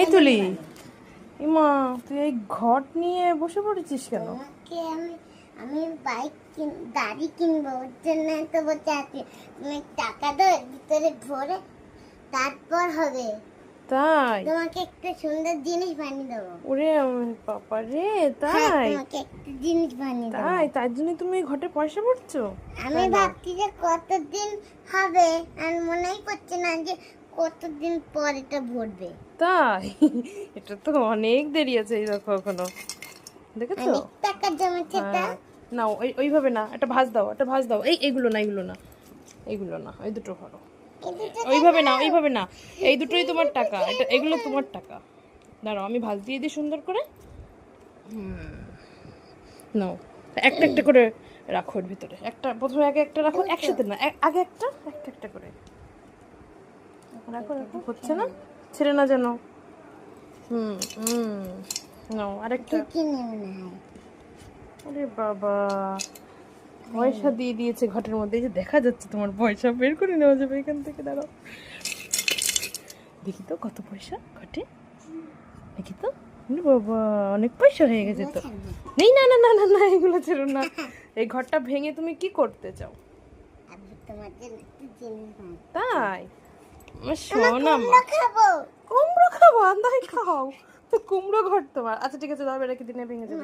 এই তুলি, ইমা তুই এই ঘট নিয়ে বসে পড়েছিস কেন? আমি গাড়ি কিনবো, ওর জন্য তো বলতে আছি তুমি টাকা দাও ভিতরে ভরে, তারপর হবে। তাই? তোমাকে একটা সুন্দর জিনিস বানিয়ে দেবো। ওরে বাবা রে, হ্যাঁ, তাই? তোমাকে একটা জিনিস বানিয়ে দেবো। তাই তার জন্য তুমি ঘটে পয়সা পড়ছো? আমি ভাবছি যে কতদিন হবে, আর মনেই পড়ছে না যে কতদিন পর এটা ভরবে। তাই? এটা তো অনেক দেরি আছে, এই দেখো এখনো, দেখেছো? অনেক টাকা জমেছে তা। হ্যাঁ, না ওইভাবে না, একটা ভাঁজ দাও, একটা ভাঁজ দাও। এইগুলো না, এইগুলো না, এইগুলো না, ওই দুটো ধরো। ওইভাবে না, ওইভাবে না, এই দুটোই তোমার টাকা, এটা এগুলো তোমার টাকা। দাঁড়াও আমি ভাঁজ দিয়ে দিই সুন্দর করে। নাও, একটা একটা করে রাখো এর ভিতরে। একটা প্রথমে আগে একটা রাখো, একসাথে না, আগে একটা একটা একটা করে রাখো রাখো। হচ্ছে না, ছেড়ে না যেন। নাও আরেকটা। কিনে মনে হয়। আরে বাবা, পয়সা দিয়ে দিয়েছে ঘটের মধ্যে, এই যে দেখা যাচ্ছে তোমার পয়সা, বের করে নেওয়া যাবে এখান থেকে। দাঁড়াও দেখি তো কত পয়সা ঘটে, দেখি তো। আরে বাবা, অনেক পয়সা হয়ে গেছে তো। নেই, না না না না না, এগুলো ছিল না। এই ঘরটা ভেঙে তুমি কি করতে চাও? আমি তোমার জন্য একটা জিনিস বানাবো। তাই? আমার সোনা মা। খাবো। কুমড়ো খাবো? তাই খাও তো, কুমড়ো ঘর তোমার। আচ্ছা ঠিক আছে, দাও রেখে দিনে ভেঙে যাবে।